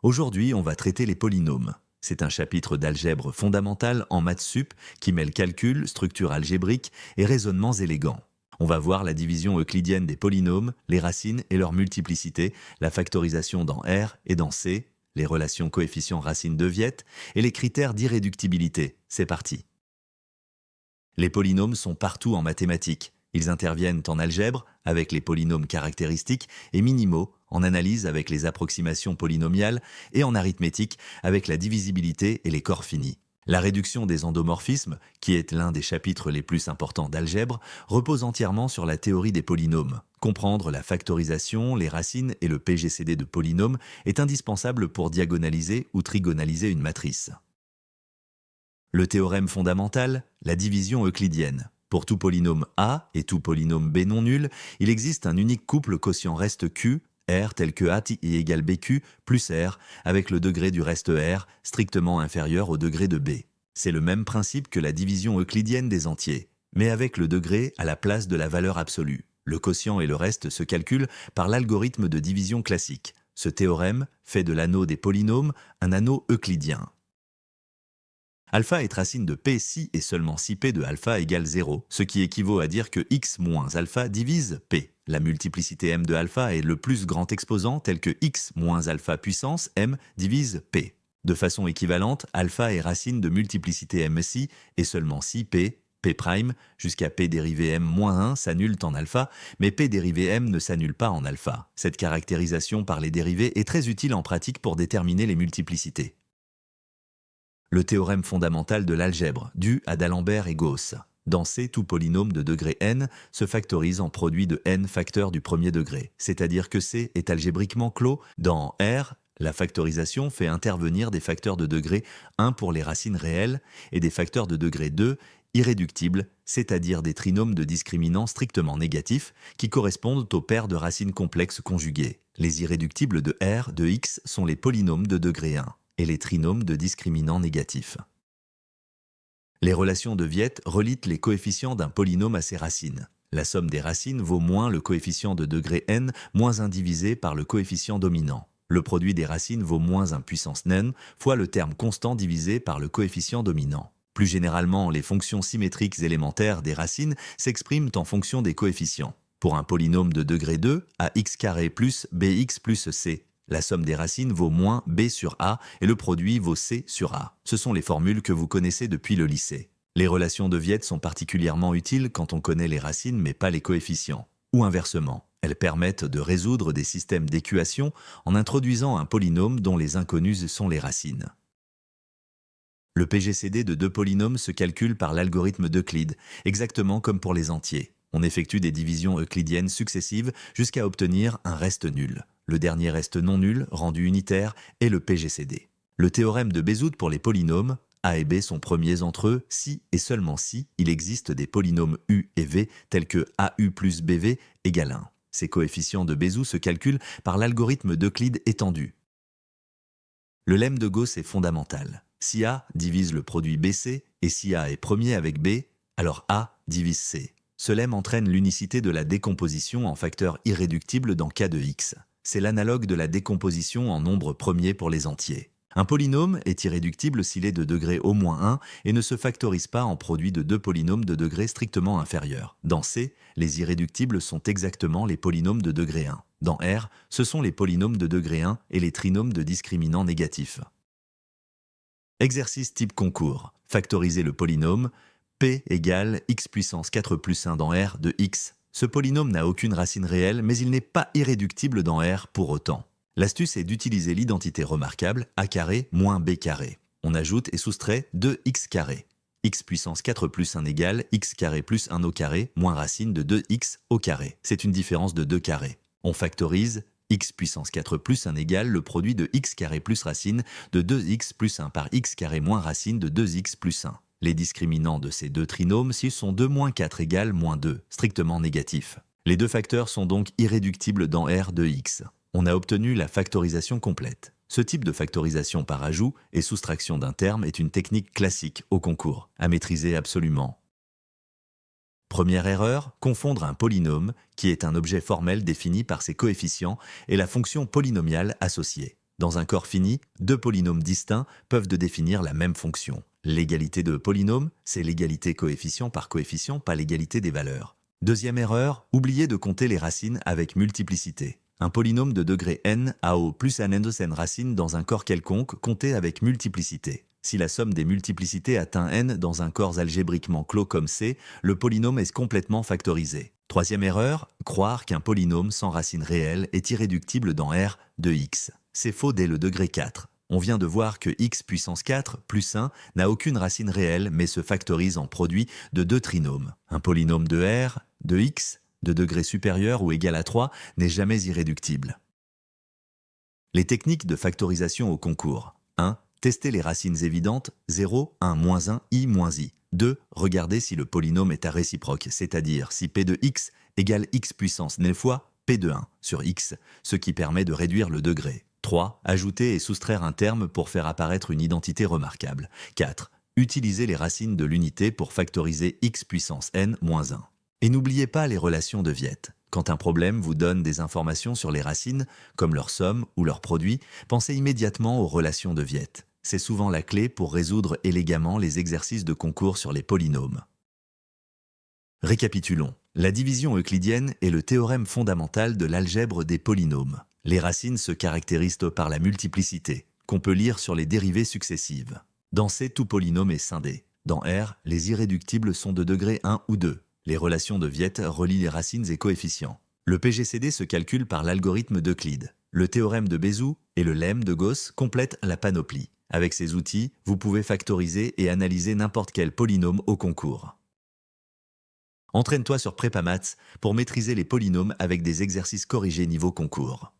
Aujourd'hui, on va traiter les polynômes. C'est un chapitre d'algèbre fondamentale en maths sup qui mêle calcul, structure algébrique et raisonnements élégants. On va voir la division euclidienne des polynômes, les racines et leur multiplicité, la factorisation dans R et dans C, les relations coefficients racines de Viette et les critères d'irréductibilité. C'est parti. Les polynômes sont partout en mathématiques. Ils interviennent en algèbre avec les polynômes caractéristiques et minimaux, en analyse avec les approximations polynomiales et en arithmétique avec la divisibilité et les corps finis. La réduction des endomorphismes, qui est l'un des chapitres les plus importants d'algèbre, repose entièrement sur la théorie des polynômes. Comprendre la factorisation, les racines et le PGCD de polynômes est indispensable pour diagonaliser ou trigonaliser une matrice. Le théorème fondamental, la division euclidienne. Pour tout polynôme A et tout polynôme B non nul, il existe un unique couple quotient reste Q, R tel que A est égale BQ plus R, avec le degré du reste R strictement inférieur au degré de B. C'est le même principe que la division euclidienne des entiers, mais avec le degré à la place de la valeur absolue. Le quotient et le reste se calculent par l'algorithme de division classique. Ce théorème fait de l'anneau des polynômes un anneau euclidien. Alpha est racine de P si et seulement si P de alpha égale 0, ce qui équivaut à dire que x moins alpha divise P. La multiplicité m de alpha est le plus grand exposant tel que x moins alpha puissance m divise P. De façon équivalente, alpha est racine de multiplicité m si et seulement si P, P' jusqu'à P dérivé m moins 1 s'annule en alpha, mais P dérivé m ne s'annule pas en alpha. Cette caractérisation par les dérivés est très utile en pratique pour déterminer les multiplicités. Le théorème fondamental de l'algèbre, dû à d'Alembert et Gauss. Dans C, tout polynôme de degré n se factorise en produit de n facteurs du premier degré, c'est-à-dire que C est algébriquement clos. Dans R, la factorisation fait intervenir des facteurs de degré 1 pour les racines réelles et des facteurs de degré 2 irréductibles, c'est-à-dire des trinômes de discriminants strictement négatifs qui correspondent aux paires de racines complexes conjuguées. Les irréductibles de R de x sont les polynômes de degré 1 et les trinômes de discriminants négatifs. Les relations de Viette relient les coefficients d'un polynôme à ses racines. La somme des racines vaut moins le coefficient de degré n moins 1 divisé par le coefficient dominant. Le produit des racines vaut moins 1 puissance n fois le terme constant divisé par le coefficient dominant. Plus généralement, les fonctions symétriques élémentaires des racines s'expriment en fonction des coefficients. Pour un polynôme de degré 2, ax carré plus bx plus c, la somme des racines vaut moins b sur a et le produit vaut c sur a. Ce sont les formules que vous connaissez depuis le lycée. Les relations de Viette sont particulièrement utiles quand on connaît les racines mais pas les coefficients. Ou inversement, elles permettent de résoudre des systèmes d'équation en introduisant un polynôme dont les inconnues sont les racines. Le PGCD de deux polynômes se calcule par l'algorithme d'Euclide, exactement comme pour les entiers. On effectue des divisions euclidiennes successives jusqu'à obtenir un reste nul. Le dernier reste non nul, rendu unitaire, est le PGCD. Le théorème de Bézout pour les polynômes, A et B sont premiers entre eux si et seulement si il existe des polynômes U et V tels que AU plus BV égale 1. Ces coefficients de Bézout se calculent par l'algorithme d'Euclide étendu. Le lemme de Gauss est fondamental. Si A divise le produit BC et si A est premier avec B, alors A divise C. Ce lemme entraîne l'unicité de la décomposition en facteurs irréductibles dans cas de x. C'est l'analogue de la décomposition en nombre premier pour les entiers. Un polynôme est irréductible s'il est de degré au moins 1 et ne se factorise pas en produit de deux polynômes de degré strictement inférieur. Dans C, les irréductibles sont exactement les polynômes de degré 1. Dans R, ce sont les polynômes de degré 1 et les trinômes de discriminants négatifs. Exercice type concours. Factoriser le polynôme P égale x puissance 4 plus 1 dans R de x. Ce polynôme n'a aucune racine réelle, mais il n'est pas irréductible dans R pour autant. L'astuce est d'utiliser l'identité remarquable a carré moins b carré. On ajoute et soustrait 2x carré. X puissance 4 plus 1 égale x carré plus 1 au carré moins racine de 2x au carré. C'est une différence de 2 carrés. On factorise x puissance 4 plus 1 égale le produit de x carré plus racine de 2x plus 1 par x carré moins racine de 2x plus 1. Les discriminants de ces deux trinômes ci sont 2 moins 4 égale moins 2, strictement négatifs. Les deux facteurs sont donc irréductibles dans R de x. On a obtenu la factorisation complète. Ce type de factorisation par ajout et soustraction d'un terme est une technique classique au concours, à maîtriser absolument. Première erreur, confondre un polynôme, qui est un objet formel défini par ses coefficients, et la fonction polynomiale associée. Dans un corps fini, deux polynômes distincts peuvent définir la même fonction. L'égalité de polynômes, c'est l'égalité coefficient par coefficient, pas l'égalité des valeurs. Deuxième erreur, oubliez de compter les racines avec multiplicité. Un polynôme de degré n a au plus n de n racines dans un corps quelconque compté avec multiplicité. Si la somme des multiplicités atteint n dans un corps algébriquement clos comme C, le polynôme est complètement factorisé. Troisième erreur, croire qu'un polynôme sans racine réelle est irréductible dans R de x. C'est faux dès le degré 4. On vient de voir que x puissance 4 plus 1 n'a aucune racine réelle mais se factorise en produit de deux trinômes. Un polynôme de R, de x, de degré supérieur ou égal à 3 n'est jamais irréductible. Les techniques de factorisation au concours. 1. Tester les racines évidentes 0, 1, moins 1, i, moins i. 2. Regardez si le polynôme est à réciproque, c'est-à-dire si p de x égale x puissance n fois p de 1 sur x, ce qui permet de réduire le degré. 3. Ajouter et soustraire un terme pour faire apparaître une identité remarquable. 4. Utiliser les racines de l'unité pour factoriser x puissance n moins 1. Et n'oubliez pas les relations de Viette. Quand un problème vous donne des informations sur les racines, comme leur somme ou leur produit, pensez immédiatement aux relations de Viette. C'est souvent la clé pour résoudre élégamment les exercices de concours sur les polynômes. Récapitulons. La division euclidienne est le théorème fondamental de l'algèbre des polynômes. Les racines se caractérisent par la multiplicité, qu'on peut lire sur les dérivées successives. Dans C, tout polynôme est scindé. Dans R, les irréductibles sont de degré 1 ou 2. Les relations de Viette relient les racines et coefficients. Le PGCD se calcule par l'algorithme d'Euclide. Le théorème de Bézout et le lemme de Gauss complètent la panoplie. Avec ces outils, vous pouvez factoriser et analyser n'importe quel polynôme au concours. Entraîne-toi sur PrépaMaths pour maîtriser les polynômes avec des exercices corrigés niveau concours.